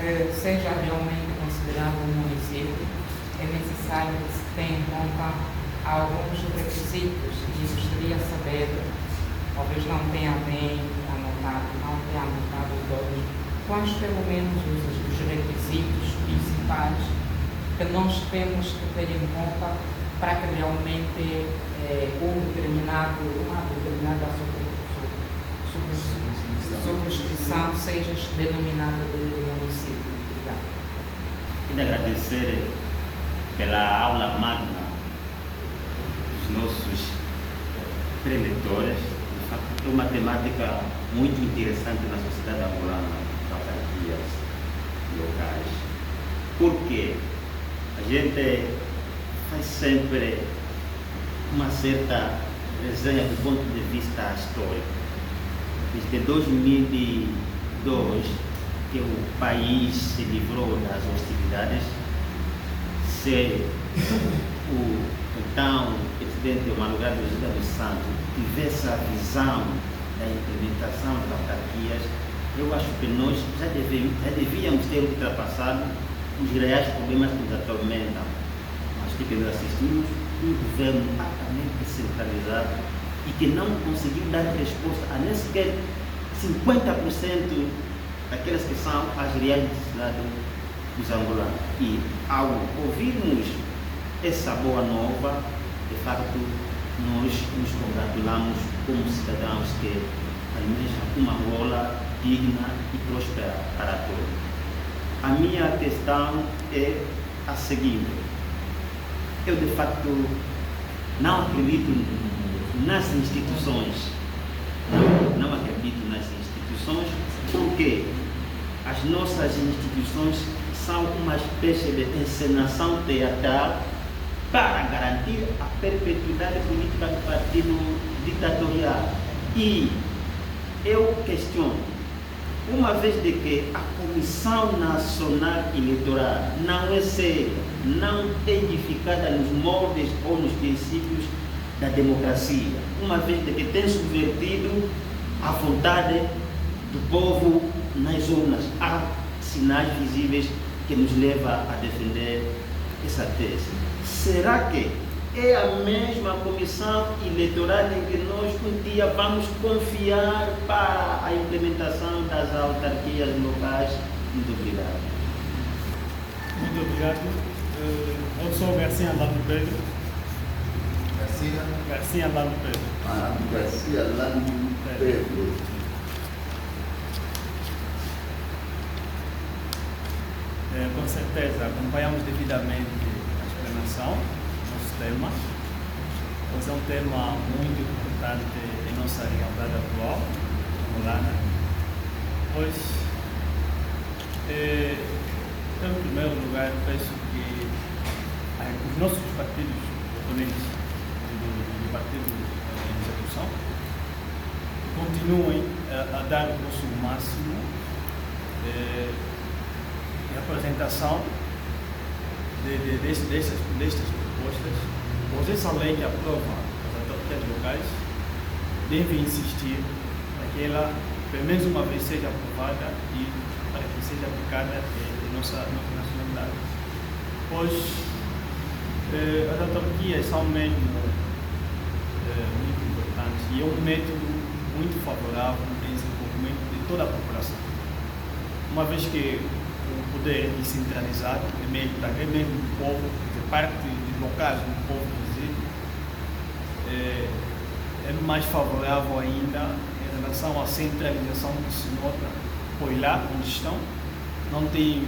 que seja realmente considerado um município, é necessário que se tenha em conta alguns requisitos e gostaria de saber, talvez não tenha bem anotado todos, quais pelo menos os requisitos principais que nós temos que ter em conta para que realmente uma determinada subscrição seja denominada de município. Obrigado. Quero agradecer pela aula magna dos nossos preletores. De facto, é uma temática muito interessante na sociedade angolana, das autarquias locais. Porque a gente faz sempre uma certa resenha do ponto de vista histórico. Desde 2002, que o país se livrou das hostilidades, se o então presidente Manoel José dos Santos tivesse a visão da implementação das autarquias, eu acho que nós já devíamos ter ultrapassado os reais problemas que nos atormentam. Mas que nós assistimos um governo altamente centralizado e que não conseguiu dar resposta a nem sequer 50% daquelas que são as reais necessidades dos angolanos. E ao ouvirmos essa boa nova, de facto, nós nos congratulamos como cidadãos que almejam uma Angola digna e próspera para todos. A minha questão é a seguinte: eu de facto não acredito nas instituições, não acredito nas instituições, porque as nossas instituições são uma espécie de encenação teatral para garantir a perpetuidade política do partido ditatorial. E eu questiono, uma vez de que a Comissão Nacional Eleitoral não é séria, não é edificada nos moldes ou nos princípios da democracia, uma vez de que tem subvertido a vontade do povo nas urnas, há sinais visíveis que nos levam a defender essa tese. Será que é a mesma comissão eleitoral em que nós um dia vamos confiar para a implementação das autarquias locais? Muito obrigado. Muito obrigado. Eu sou Garcia Lando Pedro. Garcia Lando Pedro. Garcia Lando Pedro. Com certeza, acompanhamos devidamente a explanação do nosso tema. Pois é um tema muito importante em nossa realidade atual, angolana. Pois, em primeiro lugar, penso que os nossos partidos oponentes do partido em execução continuem a dar o nosso máximo de apresentação destas propostas, pois essa lei que aprova as autarquias locais deve insistir para que ela, pelo menos uma vez, seja aprovada e para que seja aplicada em nossa nacionalidade. Pois as autarquias são mesmo muito importantes e é um método muito favorável em desenvolvimento de toda a população. Uma vez que o poder é descentralizado, é mesmo do povo, de parte de locais do povo reside, é mais favorável ainda em relação à centralização que se nota, pois lá onde estão não têm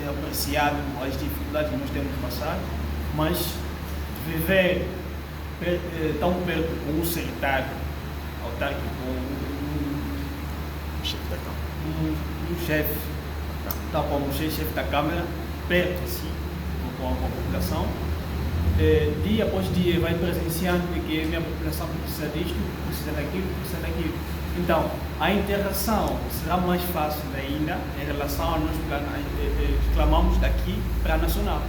apreciado as dificuldades que nós temos passado, mas viver tão perto com um secretário autárquico, um chefe, tal como o chefe da Câmara, perto assim, com a população, dia após dia vai presenciando que a minha população precisa disto, precisa daquilo. Então, a interação será mais fácil ainda em relação a nós reclamamos daqui para a nacional,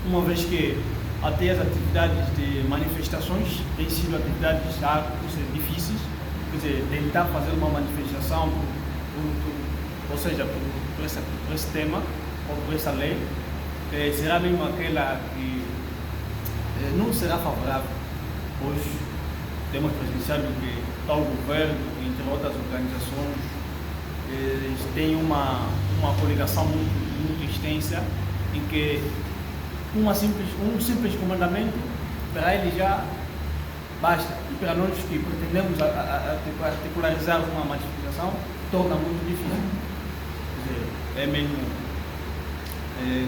uma vez que até as atividades de manifestações têm sido atividades difíceis, quer dizer, tentar fazer uma manifestação, ou seja, por esse tema, por essa lei será mesmo aquela que não será favorável, pois temos presenciado que tal governo, entre outras organizações, eles têm uma coligação muito extensa, em que um simples comandamento, para ele já basta. E para nós que pretendemos articularizar uma manifestação, torna muito difícil. Quer dizer, é mesmo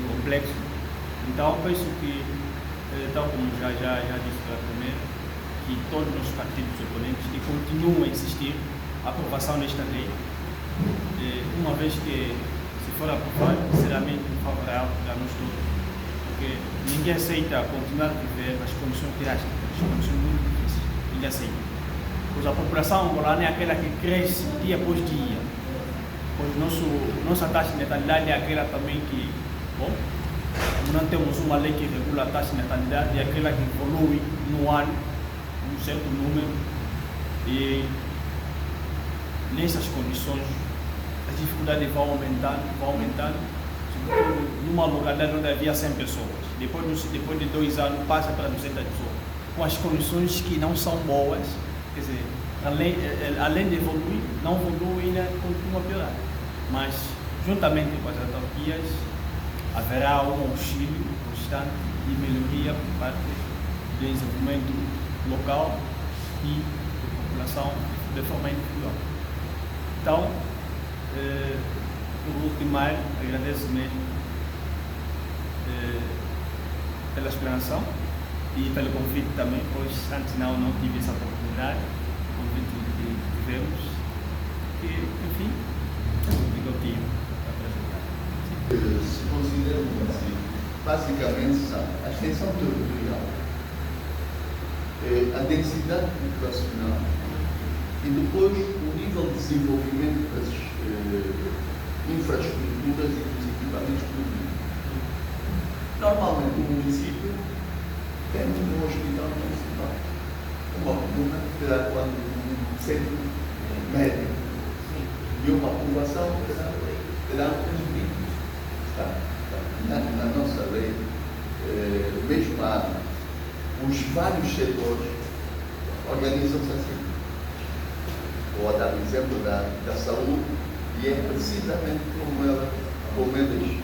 complexo. Então, penso que, tal como já disse pela primeira, que todos os nossos partidos oponentes que continuam a insistir a aprovação desta lei, uma vez que, se for aprovado, será mesmo favorável para nós todos, porque ninguém aceita continuar a viver nas condições drásticas, nas condições muito difíceis. Ninguém aceita. Pois a população angolana é aquela que cresce dia após dia. Pois nossa taxa de natalidade é aquela também que, bom, não temos uma lei que regula a taxa de natalidade, é aquela que evolui no ano, um certo número, e nessas condições as dificuldades vão aumentando, sobretudo numa localidade onde havia 100 pessoas. Depois de 2 anos passa para 200 pessoas, com as condições que não são boas, quer dizer, além de evoluir, não evolui e ainda continua a piorar. Mas, juntamente com as autarquias, haverá um auxílio constante e melhoria por parte do desenvolvimento local e da população de forma individual. Então, por último, agradeço mesmo pela explanação e pelo convite também, pois antes não tive essa oportunidade, o convite que tivemos, que, enfim, fico contigo para apresentar. Se consideramos assim, basicamente são a extensão territorial, a densidade populacional e depois o nível de desenvolvimento das infraestruturas e dos equipamentos públicos. Normalmente o município tem um hospital municipal, uma comuna terá quando um centro médico e uma população terá um mínimos. Na nossa lei, mesmo os vários setores organizam-se assim. Vou dar o exemplo da saúde, e é precisamente como eles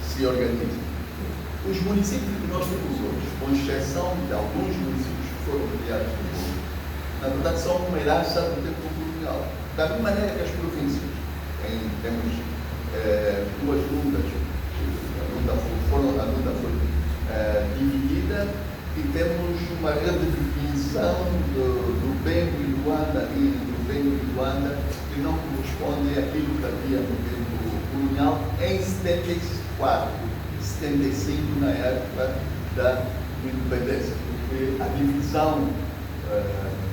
se organizam. Os municípios que nós temos hoje, com exceção de alguns municípios que foram criados no mundo, na verdade são uma herança do tempo colonial. Da mesma maneira que as províncias, temos 2 lundas, a lunda foi dividida, e temos uma redefinição do Bengo e Luanda, e do Bengo e Luanda, que não corresponde àquilo que havia no tempo colonial em 74, 75, na época da independência, porque a divisão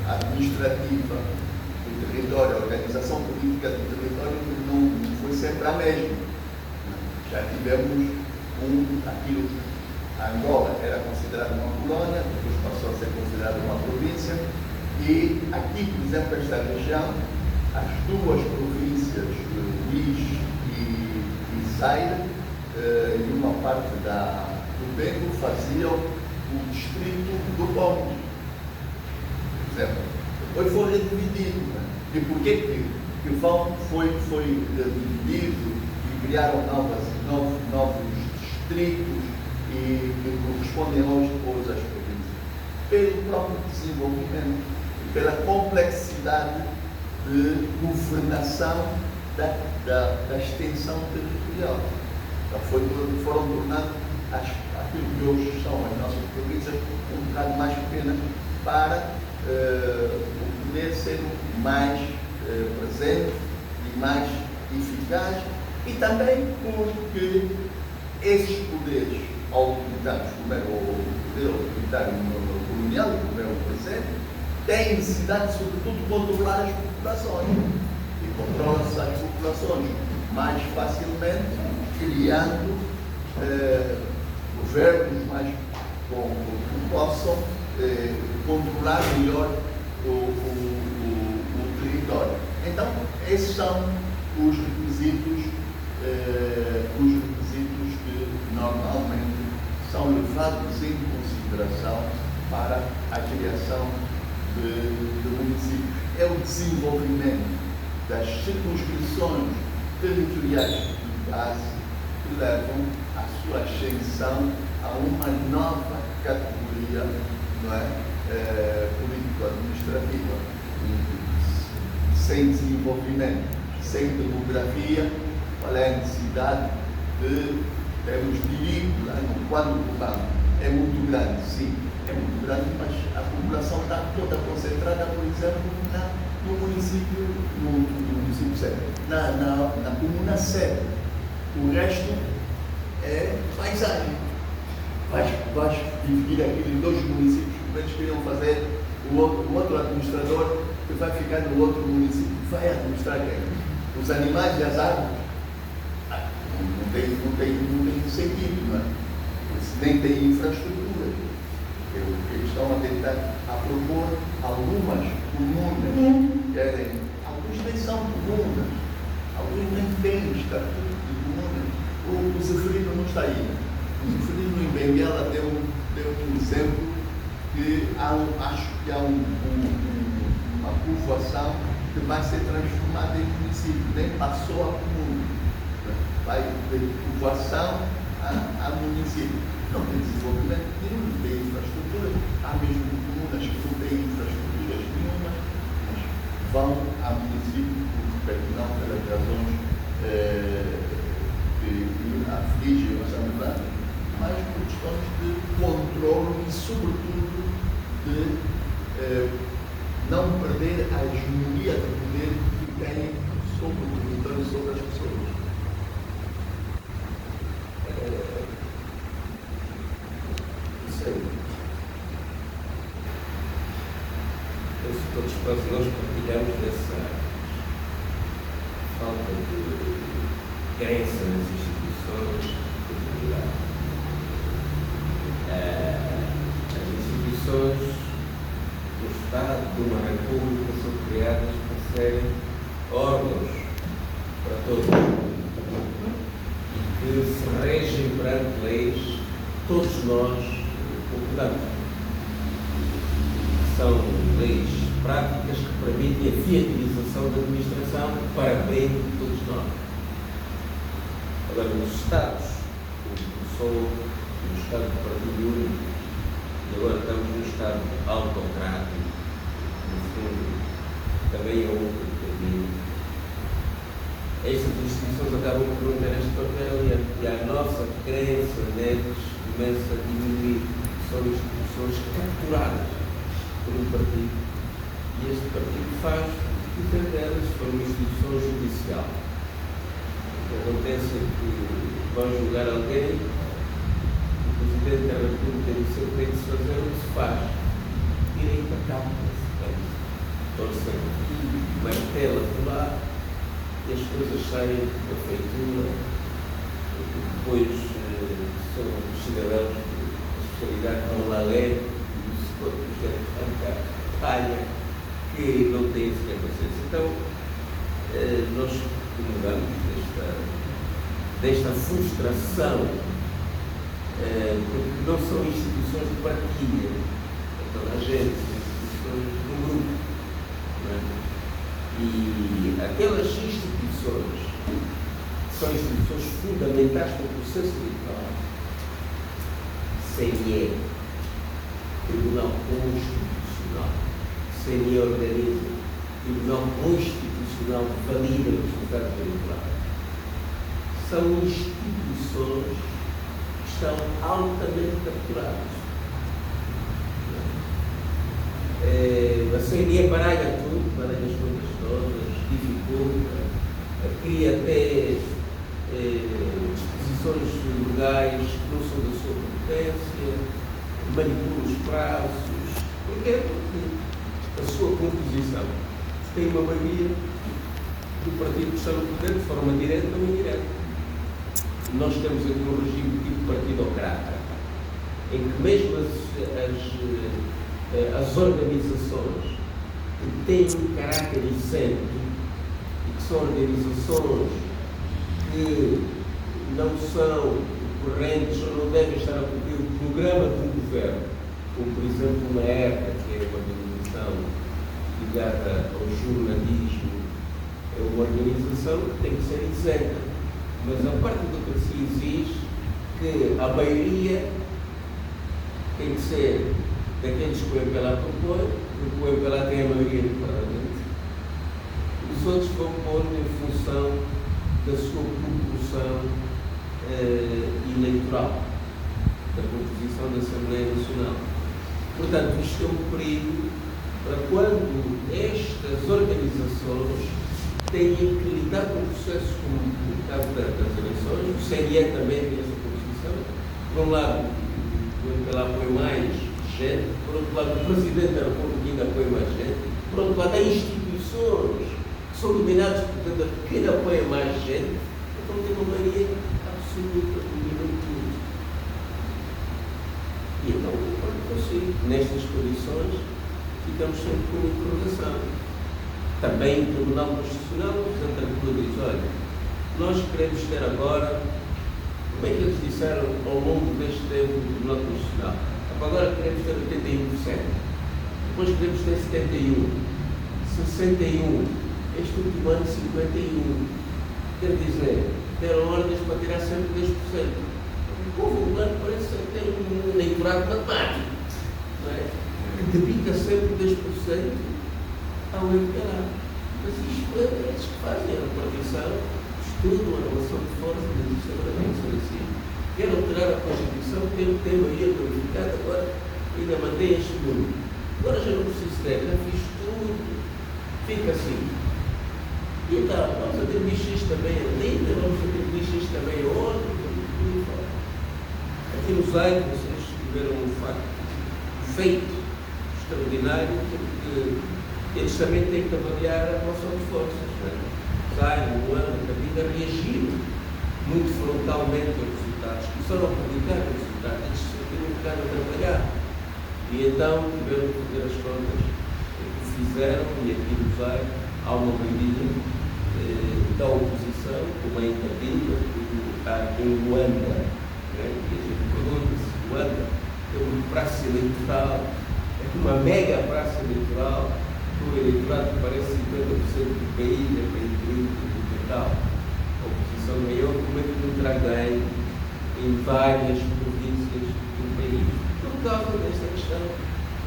administrativa do território, a organização política do território não foi sempre a mesma. Já tivemos aquilo que a Angola era considerada uma colônia, depois passou a ser considerada uma província, e aqui, por exemplo, esta região, as 2 províncias, Luís e Zaire, e uma parte do Bengo faziam o distrito do Congo, por exemplo. Depois foi redividido. E por que o Vão foi dividido e criaram novos distritos e que correspondem hoje depois às províncias? Pelo próprio desenvolvimento e pela complexidade de governação da extensão territorial. Então foram tornando aquilo que hoje são as nossas províncias um bocado mais pequenas para o poder ser mais presente e mais eficaz, e também porque esses poderes autoritários, como é o poder autoritário colonial, como é o presente, têm necessidade, sobretudo, de controlar as populações. E controlam-se as populações mais facilmente, criando governos que possam controlar melhor o território. Então, esses são os requisitos os requisitos que normalmente são levados em consideração para a criação de municípios. É o desenvolvimento das circunscrições territoriais de base que levam à sua ascensão a uma nova categoria, não é, político-administrativa. Sem desenvolvimento, sem demografia, qual é a necessidade de termos direito lá no quadro urbano? É muito grande, sim, é muito grande, mas a população está toda concentrada, por exemplo, no município, no município sede, na comuna sede. O resto é paisagem. Vais dividir aquilo em 2 municípios, como eles queriam fazer, o outro administrador que vai ficar no outro município, vai administrar quem? Os animais e as árvores. Não tem sentido, não é? Nem tem infraestrutura. Eles estão a tentar propor algumas comunas, alguns nem são comunas, alguns nem têm estatuto de comunas. O Zeferino não está aí. O Zeferino em Benguela deu um exemplo que acho que há uma povoação que vai ser transformada em município, nem passou a comuna. Vai de povoação a município. Não tem desenvolvimento nenhum, não tem infraestrutura. Há mesmo comunas que não têm infraestruturas nenhuma, mas vão a município, não pelas razões que afligem a Assembleia, mas por questões de controle e, sobretudo, de não perder a hegemonia de poder que têm sobre o território e sobre as pessoas. Isso aí. Todos nós partilhamos dessa falta de crença nas instituições, de comunidade. As instituições do Estado, de uma República, são criadas para serem órgãos para todos e que se regem perante leis, todos nós concordamos. São leis práticas que permitem a fiabilização da administração para bem de todos nós. Agora, nos Estados, como sou no Estado do Partido Único, e agora estamos num Estado autocrático, no fundo, também é outro caminho. Estas instituições acabam por não ter este papel e a nossa crença neles começa a diminuir. São instituições capturadas por um partido e este partido faz o que delas, for uma instituição judicial. O que acontece é que vão julgar alguém, o Presidente da República diz que tem que se fazer o que se faz. Direito a cabo, torce aqui, martela por lá, e as coisas saem da feitura, depois são os cidadãos de especialidade vão lá ler, e se for projeto arrancar palha, que não tem sequer consciência. Então, nós comungamos desta frustração, porque não são instituições de partilha, toda a gente, são instituições do grupo. Não é? E aquelas instituições que são instituições fundamentais para o processo eleitoral, CNE, Tribunal Constitucional, CNE organiza, Tribunal Constitucional valida os resultados eleitorais, são instituições que estão altamente capturadas. A CNE baralha tudo, baralha as coisas todas, dificulta, cria até disposições legais que não são da sua competência, manipula os prazos, porque a sua composição tem uma maioria do partido que está no poder de forma direta ou indireta. Nós temos aqui um regime tipo partidocrata, em que mesmo as organizações que têm um caráter isento e que são organizações que não são correntes ou não devem estar a cumprir o programa do governo, como por exemplo uma ERCA, que é uma organização ligada ao jornalismo, é uma organização que tem que ser isenta, mas a parte da democracia exige que a maioria tem que ser daqueles que o MPLA propõe, porque o MPLA tem a maioria no Parlamento. Os outros vão pôr em função da sua proporção eleitoral, da composição da Assembleia Nacional. Portanto, isto é um perigo para quando estas organizações têm que lidar com processos como o caso das eleições. O CNE também tem essa composição. Por um lado, o MPLA apoia mais gente, por outro lado, o Presidente da República ainda apoia mais gente, por outro lado, há instituições que são dominadas por quem apoia mais gente, então tem uma maioria absoluta, dominando tudo. E então, assim, nestas condições, ficamos sempre com uma interrogação. Também o Tribunal Constitucional, o Presidente da República diz, olha, nós queremos ter agora, como é que eles disseram ao longo deste tempo do Tribunal Constitucional? Agora queremos ter 81%, depois queremos ter 71%, 61%, este último ano 51%. Quer dizer, deram ordens para tirar sempre 10%. O povo humano parece ter um eleitorado matemático, não é? Que debita sempre 10% ao MPLA. Mas isto é eles que fazem a repartição, estudam a relação de força, mas isto agora não se assim. Quer alterar a Constituição, tem maioria qualificada, agora ainda mantém este número. Agora já não preciso ter, já fiz tudo, fica assim. E então, vamos atribuir X também a Linda, vamos atribuir X também a outro, tudo fora. Aqui no Zaire, vocês tiveram um facto feito extraordinário, porque eles também têm que avaliar a relação de forças. Zaire, Luanda, Cabinda reagiram muito frontalmente aos resultados, começaram a publicar os resultados, eles se sentiram um bocado a trabalhar. E então tiveram que fazer as contas que fizeram, e aqui no Zaire há uma medida da oposição, como é em Cabinda, como em Luanda. Né? E a gente pergunta-se, Luanda é uma praça eleitoral, é uma mega praça eleitoral, com o eleitorado que parece 50% do país, é para incluir o total. A oposição maior, como é que não terá ganho em várias províncias do país? Por causa desta questão,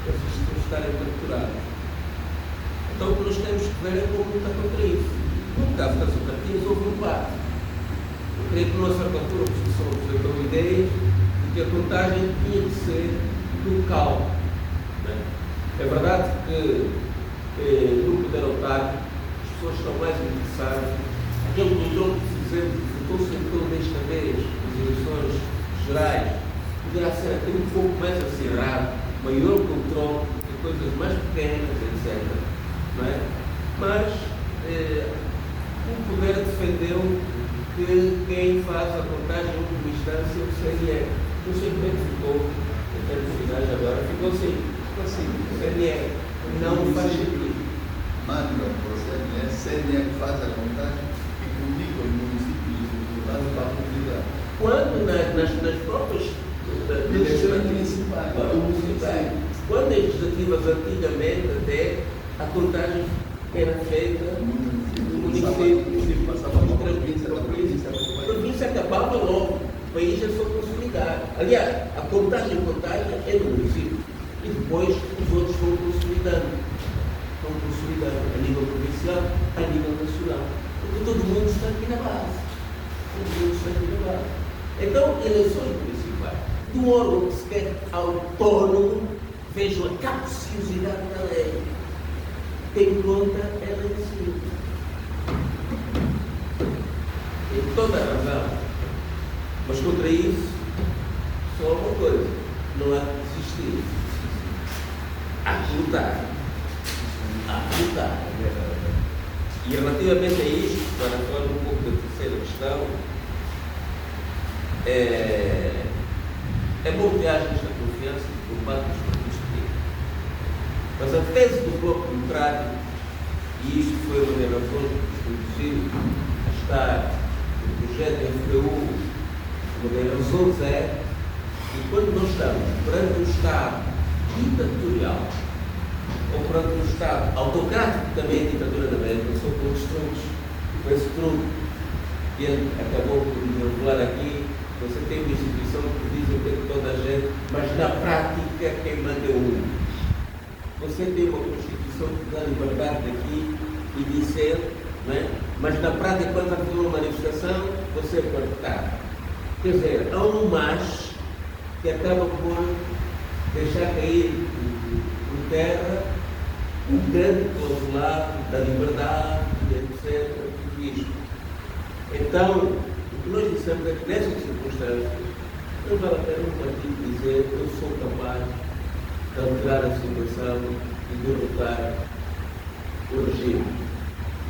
essas pessoas estarem capturadas. Então, o que nós temos que ver é como lutar contra isso. No caso das autarquias, houve um pacto. Eu creio que, numa certa altura, a oposição apresentou ideias de que a contagem tinha que ser local. É verdade que no poder autárquico as pessoas estão mais interessadas. Aquele controle que fizemos, que sentou desta vez as eleições gerais, poderá ser até um pouco mais acirrado, maior controle de coisas mais pequenas, etc. Não é? Mas o poder defendeu que quem faz a contagem em última instância é o CNE. Não sei como é que ficou, em termos finais agora, ficou assim. O CNE não faz sentido. Manda para o CNE que faz a contagem e comunica os municípios e os deputados para a comunidade. Quando nas próprias municipais, quando as legislativas antigamente até a contagem era feita no município, passava para a província acabava logo, o país já foi consolidado. Aliás, a contagem é no município. E depois os outros vão consolidando a nível provincial, a nível nacional. Porque todo mundo está aqui na base. Então, eleições municipais, do órgão que se quer autônomo, vejam a capciosidade da lei. Tem conta ela em si. Tem toda a razão. Mas contra isso, só uma coisa, não há que desistir. Há que lutar. E relativamente a isto, para falar um pouco da terceira questão, é bom que haja esta confiança por parte dos partidos políticos. Mas a tese do Bloco Democrático, e isto foi uma das razões que nos conduziu a estar no projeto FPU, uma das razões é que quando nós estamos perante um Estado ditatorial, ou perante um Estado autocrático, que também é ditadura da América, são todos truques, com esse truque que ele acabou por revelar aqui. Você tem uma instituição que diz o que é toda a gente, mas na prática quem manda é um. Você tem uma Constituição que dá liberdade daqui e dizer, não é? Mas na prática, quando vai fazer uma manifestação, você é cortado. Quer dizer, há um mas que acaba por deixar cair por terra um grande clausulado da liberdade, etc. Tudo isto. Então, o que nós dissemos é que nessas circunstâncias não vale a pena um partido dizer eu sou capaz de alterar a situação e derrotar o regime.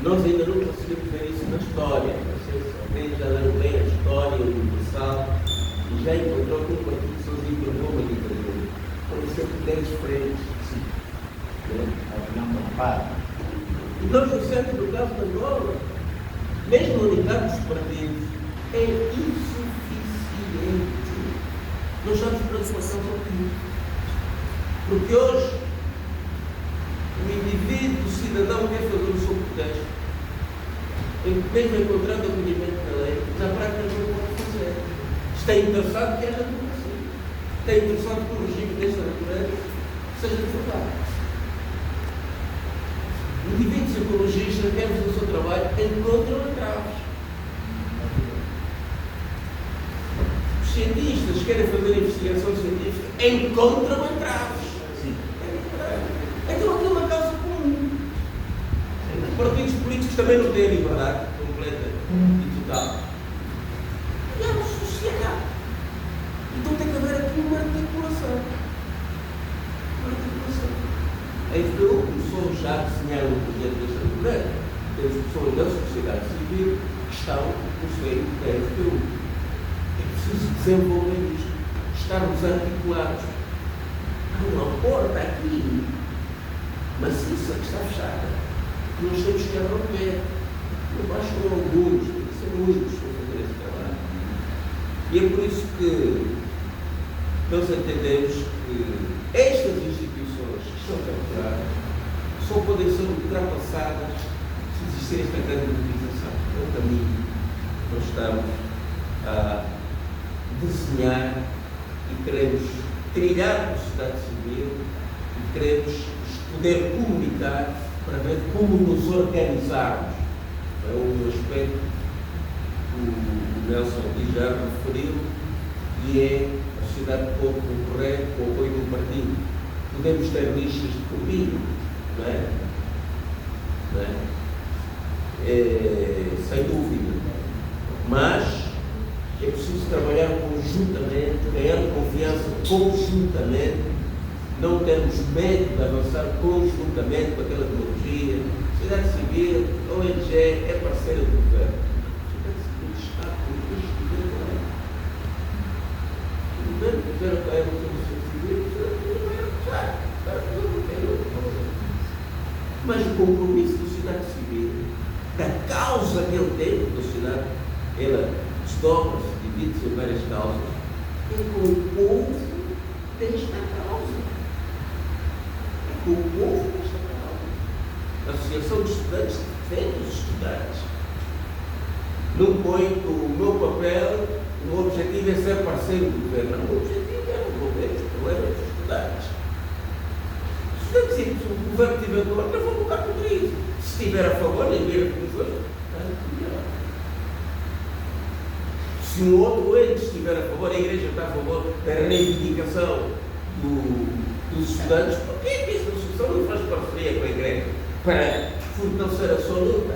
Nós ainda não conseguimos ver isso na história. Não sei se alguém já leu bem a história universal e já encontrou que um partido sozinho provou uma ditadura. Foram sempre 10 frentes. E nós dissemos no caso da Angola, mesmo a unidade dos partidos é insuficiente. Nós estamos para a situação aqui. Porque hoje o indivíduo, o cidadão quer fazer o seu protesto, mesmo encontrando acolhimento na lei, na prática não pode fazer. Está interessado que haja democracia. Está interessado que o regime desta natureza seja derrotado. Indivíduos ecologistas querem fazer o seu trabalho, encontram entraves. Os cientistas querem fazer investigação científica, encontram entraves. Então aquilo é uma causa comum. Os partidos políticos também não têm liberdade completa e total. E há uma sociedade. Então tem que haver aqui uma articulação. A FPU começou já a desenhar um projeto desta natureza. Temos pessoas da sociedade civil que estão no seio da FPU. É preciso desenvolver isto, estarmos articulados. Há uma porta aqui, maciça, que está fechada, que nós temos que romper. Não bastam alguns, tem que ser muitos para fazer esse trabalho. E é por isso que nós entendemos que estas instituições que estão capturadas só podem ser ultrapassadas se existir esta grande mobilização. É o caminho que nós estamos a desenhar e queremos trilhar com a sociedade civil e queremos poder comunicar para ver como nos organizarmos. É um aspecto que o Nelson aqui já referiu e é a sociedade pode concorrer com o apoio do partido. Podemos ter listas de caminho, não é? Não é? Sem dúvida. Mas é preciso trabalhar conjuntamente, ganhar confiança conjuntamente, não termos medo de avançar conjuntamente com aquela tecnologia. A sociedade civil, a ONG, é parceira do governo. A sociedade civil está com isto de governo. O governo quiser apoiar a sociedade civil, a sociedade civil vai apoiar. Mas o compromisso da sociedade civil, da causa que ele tem, da sociedade, ela desdobra-se, divide-se em várias causas, é com o povo desta causa. É com o povo desta causa. A Associação de Estudantes defende os estudantes. Não põe que o meu papel, o meu objetivo é ser parceiro do governo. Não, o meu objetivo é resolver os problemas dos estudantes. Se o governo estiver do lado, eu vou lutar contra isso. Se estiver a favor, nem ver as coisas, se um outro ente estiver a favor, a Igreja está a favor da reivindicação dos estudantes, porque é que essa associação não faz parceria com a Igreja para fortalecer a sua luta?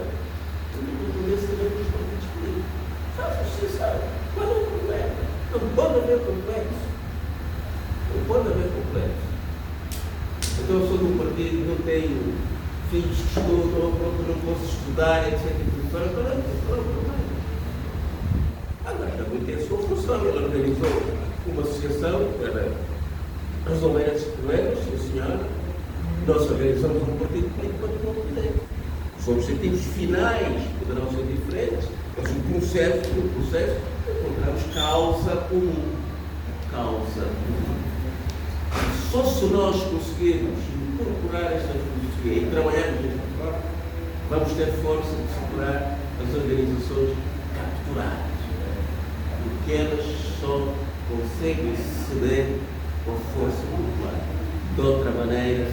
Eu não conheço também com os partidos políticos. Faz associação. Qual é o problema? Não pode haver complexo. Não pode haver complexo. Então eu sou de um partido, não tenho filhos que estudam, não posso estudar, etc. Qual é o problema? Agora, também tem a sua função. Ele organizou uma associação para resolver esses problemas, sim senhora. Nós organizamos um partido político para não poder. Os objetivos finais poderão ser diferentes, Mas o processo, encontramos causa comum. Causa comum. Só se nós conseguirmos incorporar esta filosofia e trabalharmos desta forma, vamos ter força de superar as organizações capturadas, porque elas só conseguem ceder com a força popular. De outra maneira,